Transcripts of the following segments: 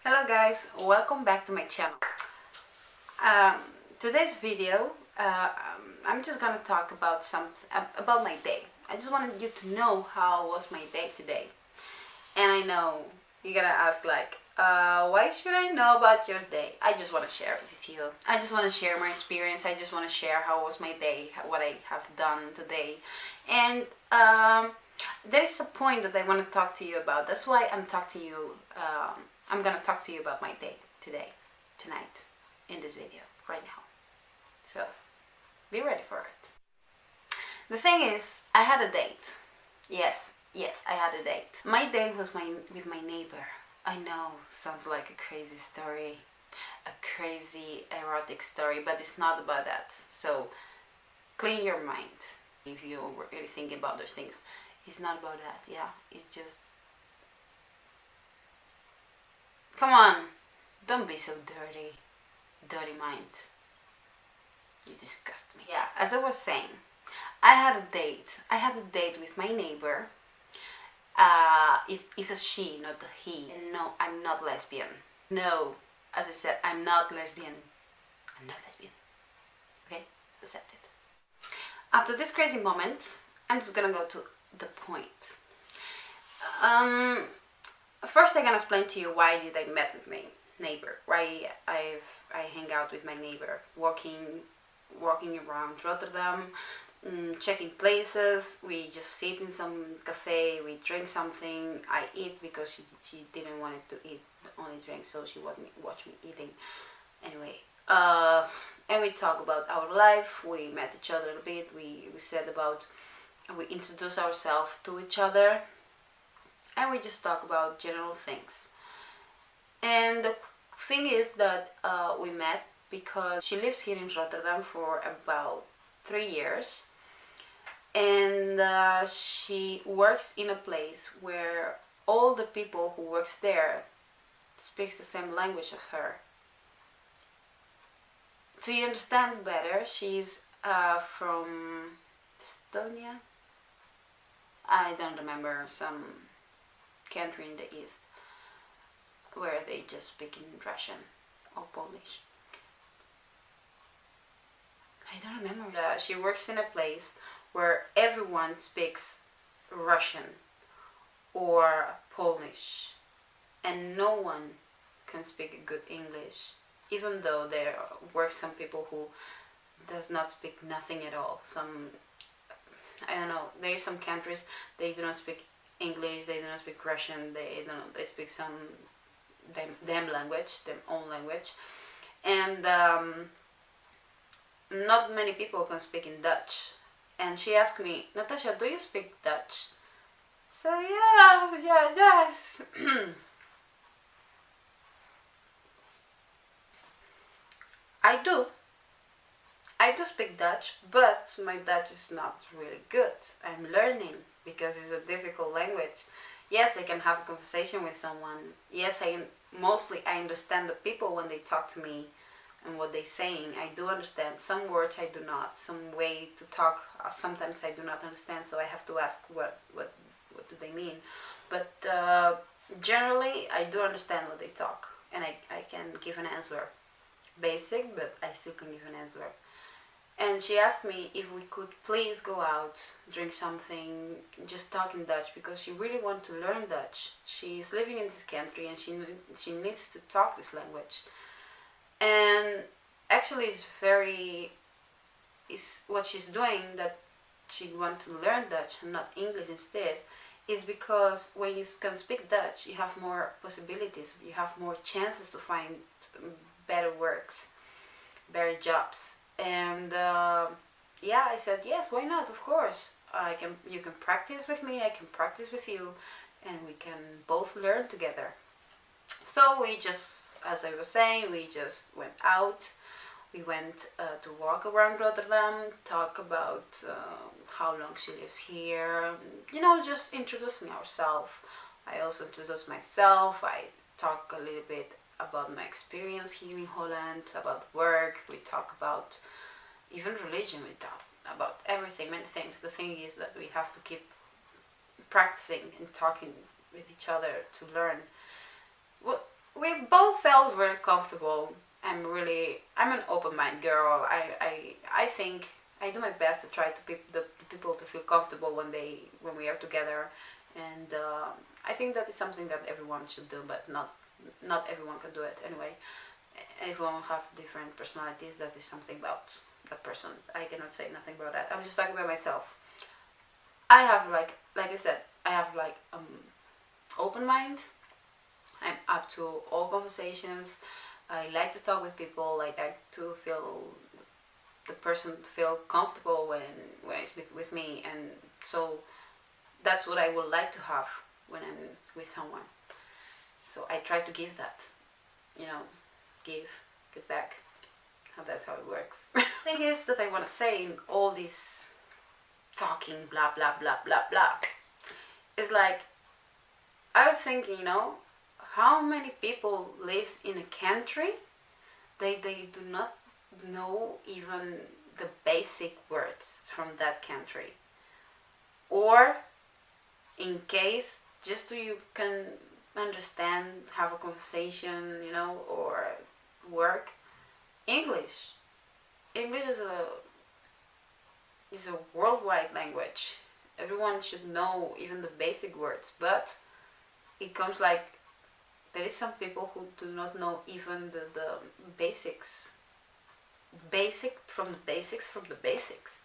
Hello guys, welcome back to my channel. Um, Today's video, I'm just gonna talk about about my day. I just wanted you to know how was my day today. And I know you're gonna ask like, why should I know about your day? I just want to share it with you. I just want to share my experience. I just want to share how was my day, what I have done today. And there's a point that I want to talk to you about. That's why I'm gonna talk to you about my day today, tonight, in this video, right now. So, be ready for it. The thing is, I had a date. Yes, I had a date. My date was with my neighbor. I know, sounds like a crazy story, a crazy erotic story, but it's not about that. So, clean your mind if you're really thinking about those things. It's not about that, yeah. It's just... Come on, don't be so dirty. Dirty mind. You disgust me. Yeah, as I was saying, I had a date. I had a date with my neighbor. It's a she, not a he. And no, I'm not lesbian. No, as I said, I'm not lesbian. I'm not lesbian. Okay? Accept it. After this crazy moment, I'm just gonna go to the point. First I'm gonna explain to you why did I met with my neighbor. Why I hang out with my neighbor, walking around Rotterdam, checking places. We just sit in some cafe, we drink something. I eat because she didn't want to eat, only drink, so she watch me eating. Anyway, and we talk about our life. We met each other a bit. We introduce ourselves to each other, and we just talk about general things. And the thing is that we met because she lives here in Rotterdam for about 3 years, and she works in a place where all the people who works there speaks the same language as her. To understand better, she's from Estonia. I don't remember, some country in the east where they just speak in Russian or Polish. I don't remember. She works in a place where everyone speaks Russian or Polish, and no one can speak good English, even though there work some people who does not speak nothing at all. I don't know, there are some countries they do not speak English, they do not speak Russian, they speak some them language, their own language, and not many people can speak in Dutch. And she asked me, Natasha, do you speak Dutch? So yes. I do speak Dutch, but my Dutch is not really good. I'm learning because it's a difficult language. Yes, I can have a conversation with someone. Yes, I understand the people when they talk to me and what they're saying. I do understand. Some words I do not. Some way to talk, sometimes I do not understand, so I have to ask what do they mean. But generally, I do understand what they talk, and I can give an answer. Basic, but I still can give an answer. And she asked me if we could please go out, drink something, just talk in Dutch, because she really wants to learn Dutch. She's living in this country and she needs to talk this language. And actually what she's doing, that she wants to learn Dutch and not English instead, is because when you can speak Dutch, you have more possibilities, you have more chances to find better works, better jobs. And yeah, I said yes, why not? Of course, you can practice with me, I can practice with you, and we can both learn together. So we just, as I was saying, we just went out. We went to walk around Rotterdam, talk about how long she lives here, just introducing ourselves. I also introduced myself. I talk a little bit about my experience here in Holland, about work. We talk about even religion. We talk about everything, many things. The thing is that we have to keep practicing and talking with each other to learn. we both felt very comfortable. I'm an open mind girl. I think I do my best to try to the people to feel comfortable when we are together, and I think that is something that everyone should do, but not everyone can do it anyway. Everyone have different personalities. That is something about that person. I cannot say nothing about that. I'm just talking about myself. I have like I said, I have open mind. I'm up to all conversations. I like to talk with people. I like to feel the person feel comfortable when it's with me, and so that's what I would like to have when I'm with someone. So I try to give that, you know, give back. That's how it works. Thing is that I want to say in all this talking blah blah blah blah blah, it's like I was thinking, how many people lives in a country they do not know even the basic words from that country, or in case just so you can understand, have a conversation, or work. English is a worldwide language. Everyone should know even the basic words, but it comes like there is some people who do not know even the basics. Basic from the basics from the basics.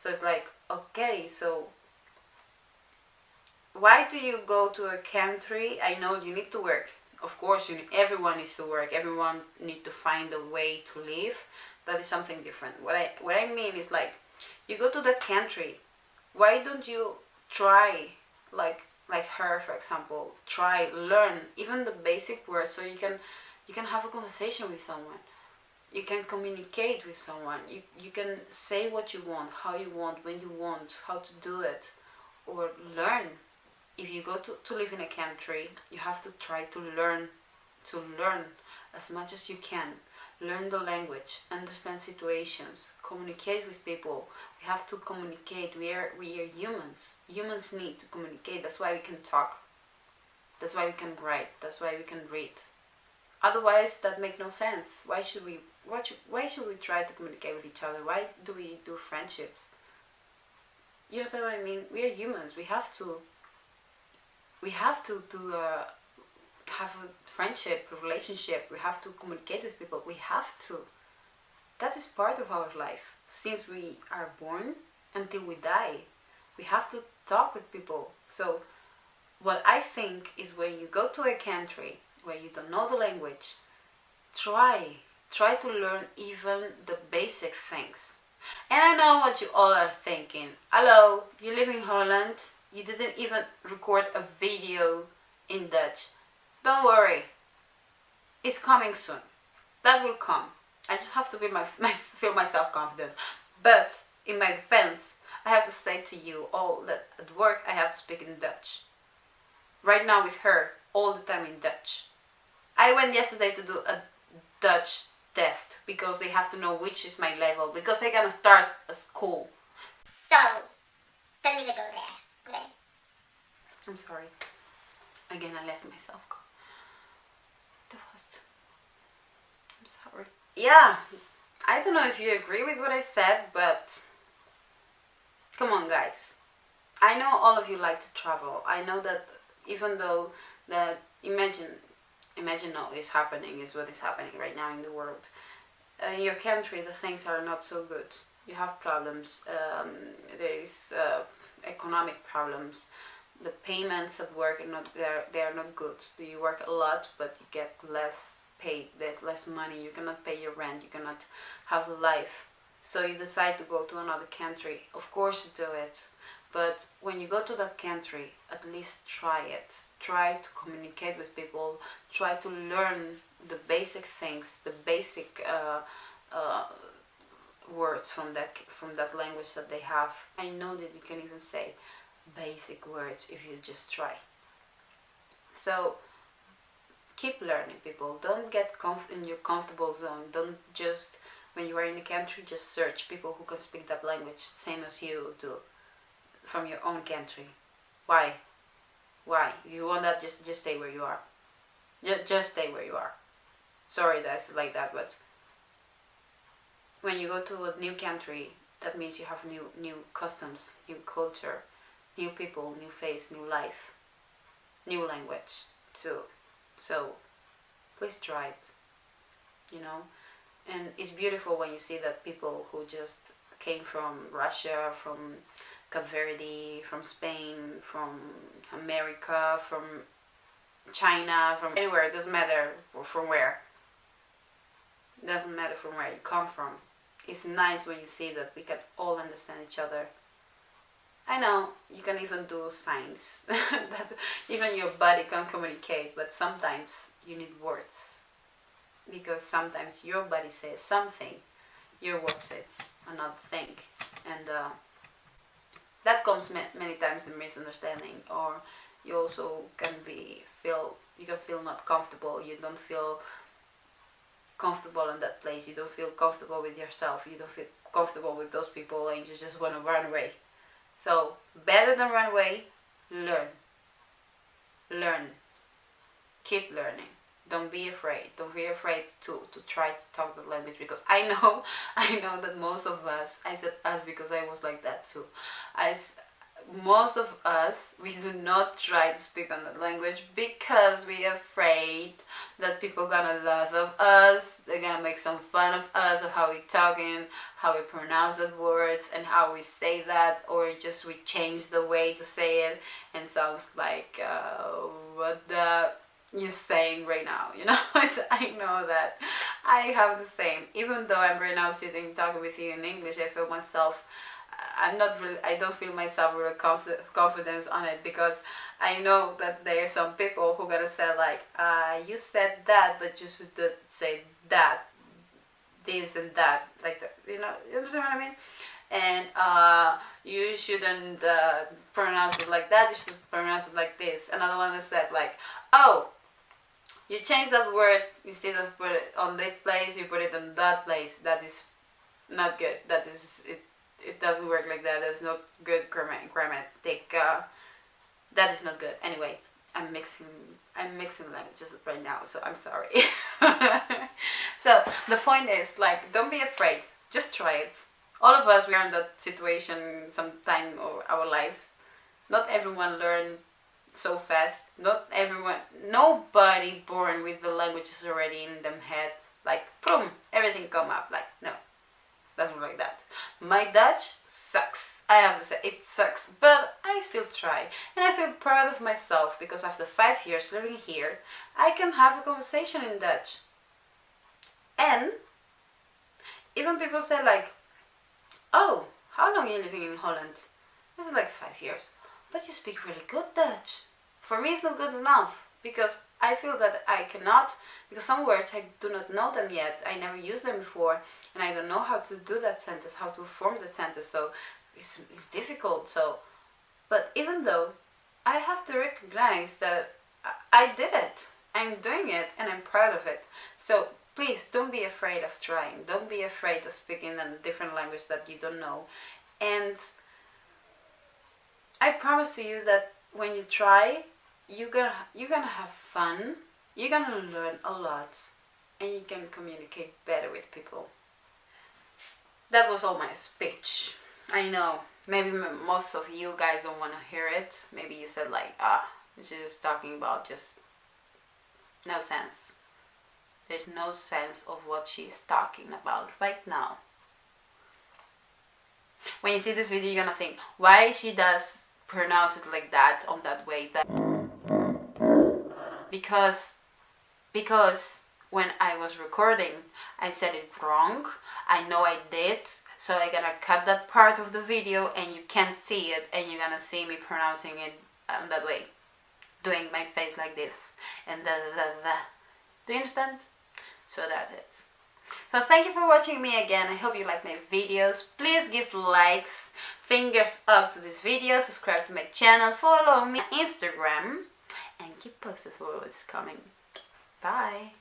So it's like, okay, so why do you go to a country? I know you need to work. Of course, everyone needs to work. Everyone needs to find a way to live. That is something different. What I mean is like, you go to that country. Why don't you try, like her, for example, learn even the basic words, so you can have a conversation with someone. You can communicate with someone. You can say what you want, how you want, when you want, how to do it, or learn. If you go to live in a country, you have to try to learn as much as you can. Learn the language, understand situations, communicate with people. We have to communicate. We are humans. Humans need to communicate. That's why we can talk. That's why we can write. That's why we can read. Otherwise, that makes no sense. Why should we try to communicate with each other? Why do we do friendships? You understand what I mean? We are humans. We have to have a friendship, a relationship. We have to communicate with people. We have to. That is part of our life. Since we are born until we die, we have to talk with people. So what I think is, when you go to a country where you don't know the language, try to learn even the basic things. And I know what you all are thinking. Hello, you live in Holland. You didn't even record a video in Dutch. Don't worry. It's coming soon. That will come. I just have to feel my self-confidence. But in my defense, I have to say to you all that at work I have to speak in Dutch. Right now with her, all the time in Dutch. I went yesterday to do a Dutch test because they have to know which is my level, because I'm gonna start a school. So, don't even go there. Okay? I'm sorry. Again, I let myself go. I'm sorry. Yeah, I don't know if you agree with what I said, but come on, guys. I know all of you like to travel. I know that even though that imagine is happening, is what is happening right now in the world. In your country, the things are not so good. You have problems. There is economic problems. The payments at work are not there. They are not good. You work a lot, but you get less paid. There's less money. You cannot pay your rent. You cannot have a life. So you decide to go to another country. Of course you do it. But when you go to that country, at least try it. Try to communicate with people. Try to learn the basic things, the basic words from that language that they have. I know that you can even say basic words if you just try. So keep learning, people. Don't get in your comfortable zone. Don't just, when you are in a country, just search people who can speak that language, same as you do, from your own country. Why? If you want that, just stay where you are. Just stay where you are. Sorry that's like that, but when you go to a new country, that means you have new customs, new culture, new people, new face, new life, new language. So please try it, you know. And it's beautiful when you see that people who just came from Russia, from Cape Verde, from Spain, from America, from China, from anywhere, it doesn't matter from where. It doesn't matter from where you come from. It's nice when you see that we can all understand each other. I know you can even do signs that even your body can communicate, but sometimes you need words, because sometimes your body says something, your words say another thing, and that comes many times in misunderstanding, or you also can feel not comfortable. You don't feel comfortable in that place. You don't feel comfortable with yourself. You don't feel comfortable with those people, and you just want to run away. So better than run away, learn. Keep learning. Don't be afraid. Don't be afraid to try to talk the language, because I know that most of us, I said us because I was like that too. Most of us, we do not try to speak on that language because we're afraid that people gonna laugh at us, they're gonna make some fun of us, of how we talking, how we pronounce the words, and how we say that, or just we change the way to say it, and sounds like what the you're saying right now, you know. I know that I have the same. Even though I'm right now sitting talking with you in English, I feel myself. I don't feel myself really confidence on it, because I know that there are some people who gonna say like, you said that, but you should say that, this and that, like that, you know. You understand what I mean? And you shouldn't pronounce it like that. You should pronounce it like this. Another one is that like, oh, you change that word, instead of put it on this place, you put it on that place. That is not good. That is it. It doesn't work like that. That's not good grammatic. That is not good. Anyway, I'm mixing languages right now, so I'm sorry. So the point is, like, don't be afraid. Just try it. All of us, we are in that situation sometime of our life. Not everyone learn so fast. Nobody born with the languages already in them head. Like, boom, everything come up. Like, no. Doesn't work like that. My Dutch sucks. I have to say, it sucks, but I still try, and I feel proud of myself, because after 5 years living here, I can have a conversation in Dutch. And even people say like, oh, how long are you living in Holland? I said like 5 years. But you speak really good Dutch. For me, it's not good enough, because I feel that I cannot, because some words I do not know them yet. I never used them before, and I don't know how to do that sentence, how to form that sentence. So it's difficult. So, but even though, I have to recognize that I did it. I'm doing it, and I'm proud of it. So please don't be afraid of trying. Don't be afraid of speaking in a different language that you don't know. And I promise to you that when you try, you're gonna have fun, you're gonna learn a lot, and you can communicate better with people. That was all my speech. I know, maybe most of you guys don't want to hear it. Maybe you said like, she's just talking about just no sense. There's no sense of what she's talking about right now. When you see this video, you're gonna think, why she does pronounce it like that, on that way, that because when I was recording, I said it wrong. I know I did, so I'm gonna cut that part of the video, and you can't see it, and you're gonna see me pronouncing it that way, doing my face like this, and da. Do you understand? So that's it. So thank you for watching me again. I hope you like my videos. Please give likes, fingers up to this video, subscribe to my channel, follow me on Instagram, and keep posted for what's coming. Bye.